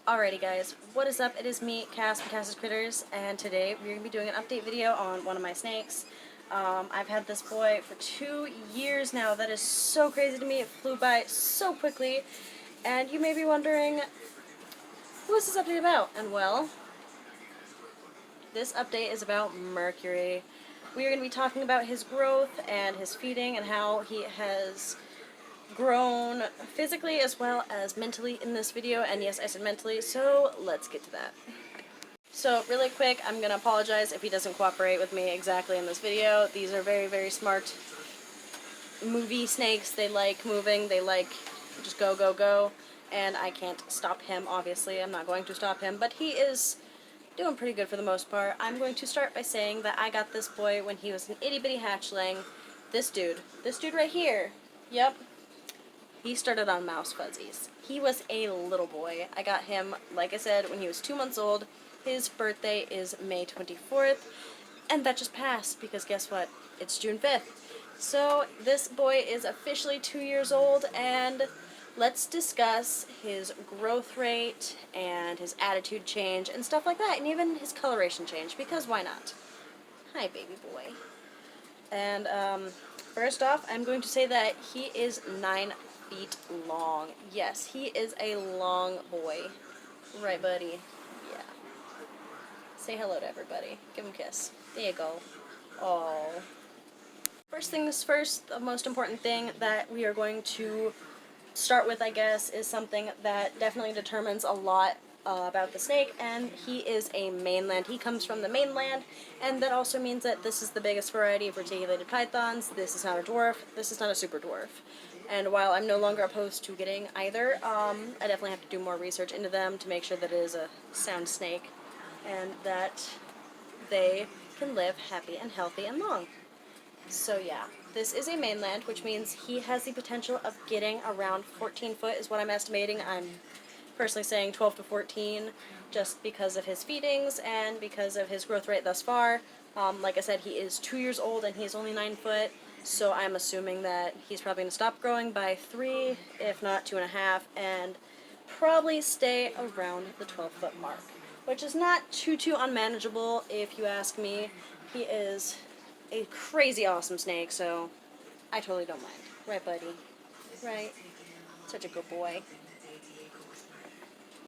Alrighty guys, what is up? It is me, Cass from Cass's Critters, and today we're going to be doing an update video on one of my snakes. I've had this boy for 2 years now. That is so crazy to me. It flew by so quickly, and you may be wondering, what is this update about? And well, this update is about Mercury. We are going to be talking about his growth and his feeding and how he has grown physically as well as mentally in this video, and yes, I said mentally, so let's get to that. So really quick, I'm going to apologize if he doesn't cooperate with me exactly in this video. These are very, very smart movie snakes. They like moving, they like just go, go, go, and I can't stop him, obviously. I'm not going to stop him, but he is doing pretty good for the most part. I'm going to start by saying that I got this boy when he was an itty-bitty hatchling. This dude right here, yep. He started on mouse fuzzies. He was a little boy. I got him, like I said, when he was 2 months old. His birthday is May 24th, and that just passed because guess what? It's June 5th. So this boy is officially 2 years old, and let's discuss his growth rate and his attitude change and stuff like that, and even his coloration change, because why not? Hi, baby boy. And first off, I'm going to say that he is 9 feet long. Yes, he is a long boy. Right, buddy? Yeah. Say hello to everybody. Give him a kiss. There you go. Oh. First things first, the most important thing that we are going to start with, I guess, is something that definitely determines a lot about the snake, and he is a mainland. He comes from the mainland, and that also means that this is the biggest variety of reticulated pythons. This is not a dwarf. This is not a super dwarf. And while I'm no longer opposed to getting either, I definitely have to do more research into them to make sure that it is a sound snake and that they can live happy and healthy and long. So yeah, this is a mainland, which means he has the potential of getting around 14 foot is what I'm estimating. I'm personally saying 12 to 14 just because of his feedings and because of his growth rate thus far. Like I said, he is 2 years old and he's only 9 foot, so I'm assuming that he's probably going to stop growing by 3, if not 2.5, and probably stay around the 12-foot mark, which is not too unmanageable if you ask me. He is a crazy awesome snake, so I totally don't mind. Right, buddy? Right? Such a good boy.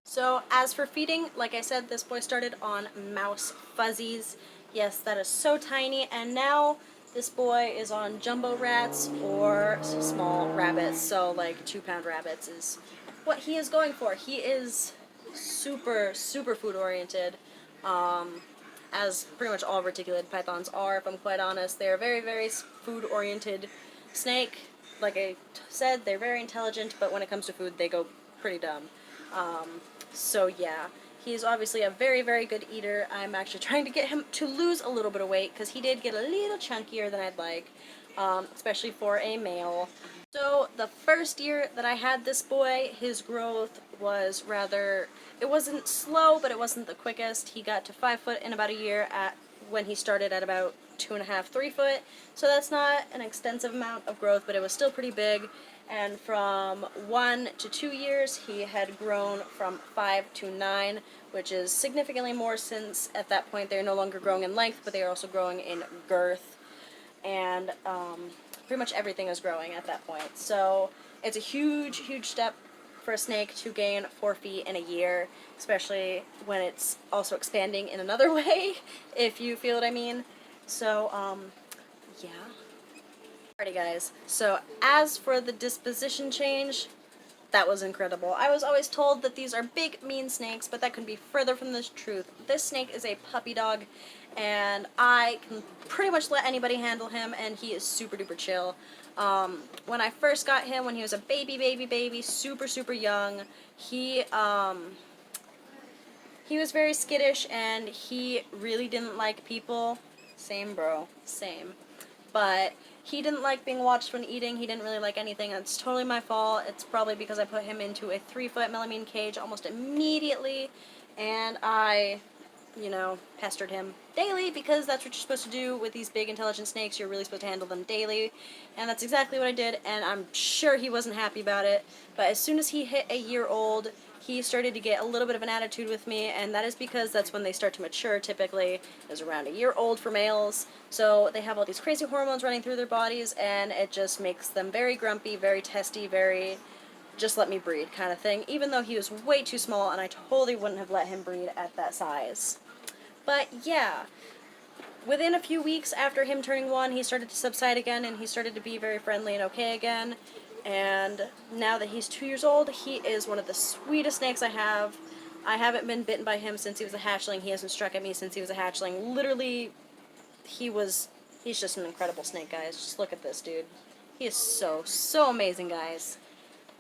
So as for feeding, like I said, this boy started on mouse fuzzies. Yes, that is so tiny, and now this boy is on jumbo rats or small rabbits, so like 2-pound rabbits is what he is going for. He is super food oriented, as pretty much all reticulated pythons are, if I'm quite honest. They're a very food oriented snake. Like I said, they're very intelligent, but when it comes to food, they go pretty dumb. So yeah, he's obviously a very good eater. I'm actually trying to get him to lose a little bit of weight because he did get a little chunkier than I'd like, especially for a male. So the first year that I had this boy, his growth was rather, it wasn't slow, but it wasn't the quickest. He got to 5 foot in about a year when he started at about 2.5, 3 foot. So that's not an extensive amount of growth, but it was still pretty big. And from 1 to 2 years, he had grown from 5 to 9, which is significantly more since at that point they're no longer growing in length, but they are also growing in girth. And pretty much everything is growing at that point. So it's a huge step for a snake to gain 4 feet in a year, especially when it's also expanding in another way, if you feel what I mean. So, yeah. Alrighty guys, so as for the disposition change, that was incredible. I was always told that these are big, mean snakes, but that couldn't be further from the truth. This snake is a puppy dog, and I can pretty much let anybody handle him, and he is super duper chill. When I first got him, when he was a baby, super young, he was very skittish, and he really didn't like people. Same, bro. Same. But he didn't like being watched when eating. He didn't really like anything. It's totally my fault. It's probably because I put him into a 3-foot melamine cage almost immediately, and I, pestered him daily because that's what you're supposed to do with these big intelligent snakes. You're really supposed to handle them daily, and that's exactly what I did, and I'm sure he wasn't happy about it. But as soon as he hit a year old, he started to get a little bit of an attitude with me, and that is because that's when they start to mature. Typically is around a year old for males, so they have all these crazy hormones running through their bodies, and it just makes them very grumpy, very testy, very just let me breed kind of thing, even though he was way too small and I totally wouldn't have let him breed at that size. But yeah, within a few weeks after him turning 1, he started to subside again, and he started to be very friendly and okay again. And now that he's 2 years old, he is one of the sweetest snakes I have. I haven't been bitten by him since he was a hatchling. He hasn't struck at me since he was a hatchling. Literally, he's just an incredible snake, guys. Just look at this dude. He is so, so amazing, guys.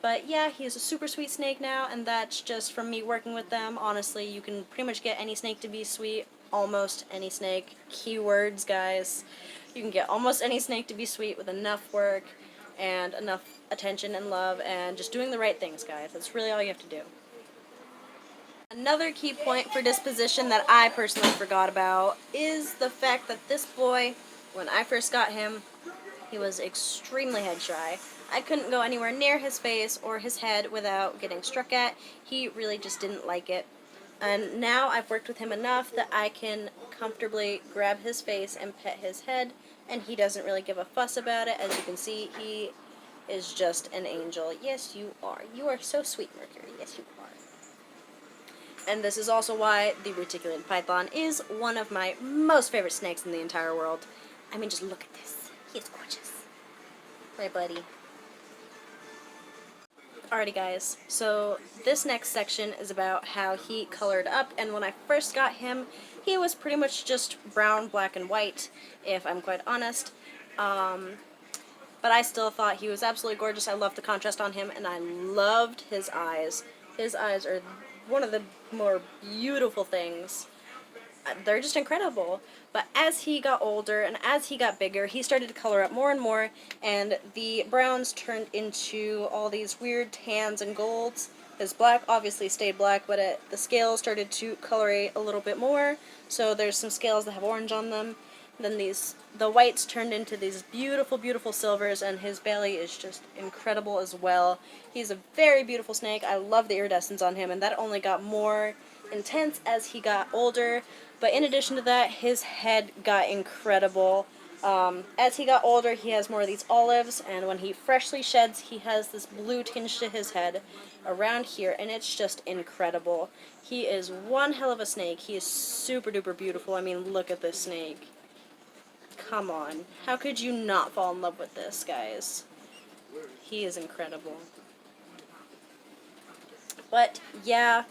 But yeah, he's a super sweet snake now, and that's just from me working with them. Honestly, you can pretty much get any snake to be sweet. Almost any snake. Keywords, guys. You can get almost any snake to be sweet with enough work and enough attention and love and just doing the right things, guys. That's really all you have to do. Another key point for disposition that I personally forgot about is the fact that this boy, when I first got him, he was extremely head shy. I couldn't go anywhere near his face or his head without getting struck at. He really just didn't like it. And now I've worked with him enough that I can comfortably grab his face and pet his head, and he doesn't really give a fuss about it. As you can see, he is just an angel. Yes, you are. You are so sweet, Mercury. Yes, you are. And this is also why the reticulated python is one of my most favorite snakes in the entire world. I mean, just look at this. He is gorgeous. Right, buddy? Alrighty, guys, so this next section is about how he colored up, and when I first got him, he was pretty much just brown, black, and white, if I'm quite honest. But I still thought he was absolutely gorgeous. I loved the contrast on him, and I loved his eyes. His eyes are one of the more beautiful things. They're just incredible. But as he got older and as he got bigger, he started to color up more and more, and the browns turned into all these weird tans and golds. His black obviously stayed black, but the scales started to colorate a little bit more, so there's some scales that have orange on them. Then the whites turned into these beautiful, beautiful silvers, and his belly is just incredible as well. He's a very beautiful snake. I love the iridescence on him, and that only got more intense as he got older. But in addition to that, his head got incredible. As he got older, he has more of these olives, and when he freshly sheds, he has this blue tinge to his head around here, and it's just incredible. He is one hell of a snake. He is super duper beautiful. I mean, look at this snake. Come on. How could you not fall in love with this, guys? He is incredible. But, yeah,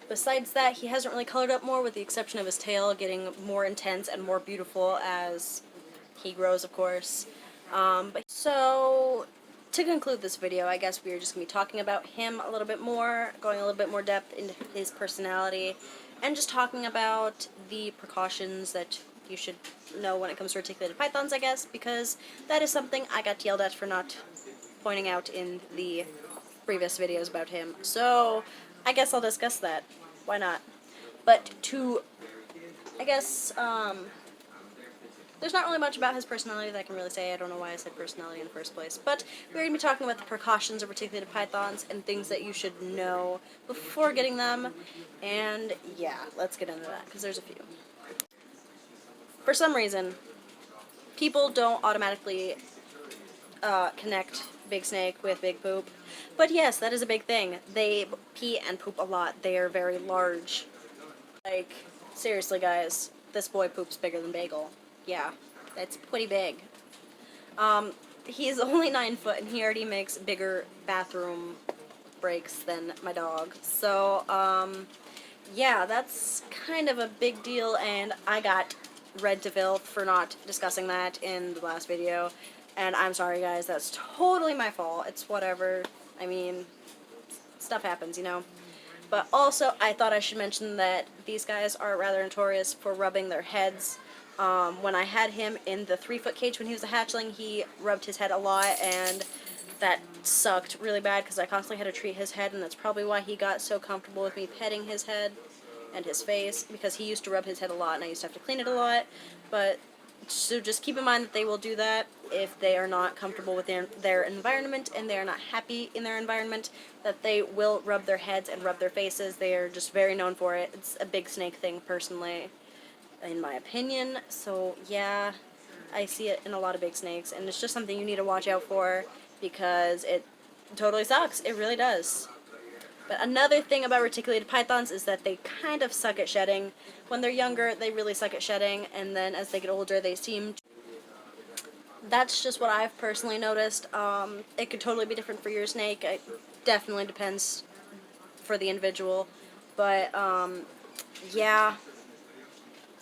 besides that, he hasn't really colored up more, with the exception of his tail getting more intense and more beautiful as he grows, of course. So, to conclude this video, I guess we are just going to be talking about him a little bit more, going a little bit more depth into his personality, and just talking about the precautions that you should know when it comes to reticulated pythons, I guess, because that is something I got yelled at for not pointing out in the previous videos about him. So, I guess I'll discuss that. Why not? But I guess, there's not really much about his personality that I can really say. I don't know why I said personality in the first place. But we're going to be talking about the precautions of reticulated pythons and things that you should know before getting them. And yeah, let's get into that, because there's a few. For some reason, people don't automatically connect big snake with big poop. But yes, that is a big thing. They pee and poop a lot. They are very large. Like, seriously, guys, this boy poops bigger than Bagel. Yeah, that's pretty big. He's only 9 foot, and he already makes bigger bathroom breaks than my dog. So, yeah, that's kind of a big deal, and I got red to filth for not discussing that in the last video. And I'm sorry, guys, that's totally my fault. It's whatever. I mean, stuff happens, you know. But also, I thought I should mention that these guys are rather notorious for rubbing their heads. When I had him in the 3-foot cage when he was a hatchling, he rubbed his head a lot, and that sucked really bad because I constantly had to treat his head, and that's probably why he got so comfortable with me petting his head and his face, because he used to rub his head a lot, and I used to have to clean it a lot. But So just keep in mind that they will do that if they are not comfortable with their environment and they are not happy in their environment, that they will rub their heads and rub their faces. They are just very known for it. It's a big snake thing, personally, in my opinion. So yeah, I see it in a lot of big snakes, and it's just something you need to watch out for because it totally sucks. It really does. But another thing about reticulated pythons is that they kind of suck at shedding. When they're younger, they really suck at shedding, and then as they get older, they seem... That's just what I've personally noticed. It could totally be different for your snake. It definitely depends for the individual. But, yeah.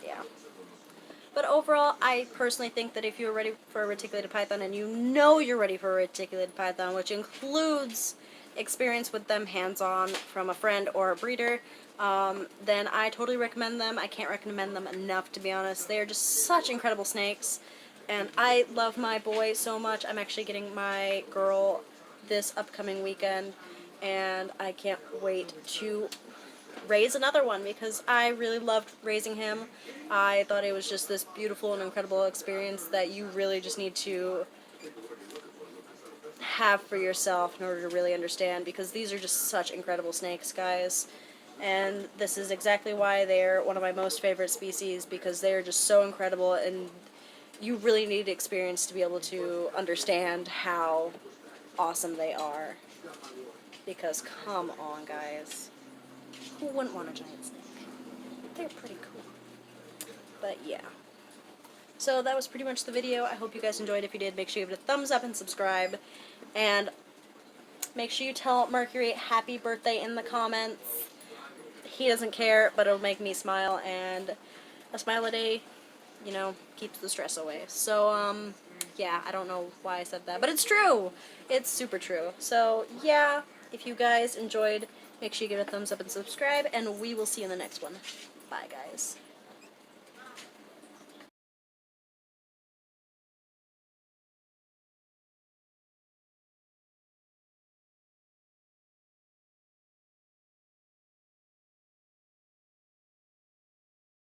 Yeah. But overall, I personally think that if you're ready for a reticulated python, and you know you're ready for a reticulated python, which includes experience with them hands-on from a friend or a breeder, then I totally recommend them. I can't recommend them enough, to be honest. They are just such incredible snakes, and I love my boy so much. I'm actually getting my girl this upcoming weekend, and I can't wait to raise another one because I really loved raising him. I thought it was just this beautiful and incredible experience that you really just need to have for yourself in order to really understand, because these are just such incredible snakes, guys. And this is exactly why they're one of my most favorite species, because they're just so incredible, and you really need experience to be able to understand how awesome they are. Because come on, guys. Who wouldn't want a giant snake? They're pretty cool. But yeah. So that was pretty much the video. I hope you guys enjoyed. If you did, make sure you give it a thumbs up and subscribe. And make sure you tell Mercury happy birthday in the comments. He doesn't care, but it'll make me smile, and a smile a day, you know, keeps the stress away. So, yeah, I don't know why I said that, but it's true. It's super true. So, yeah, if you guys enjoyed, make sure you give it a thumbs up and subscribe, and we will see you in the next one. Bye, guys.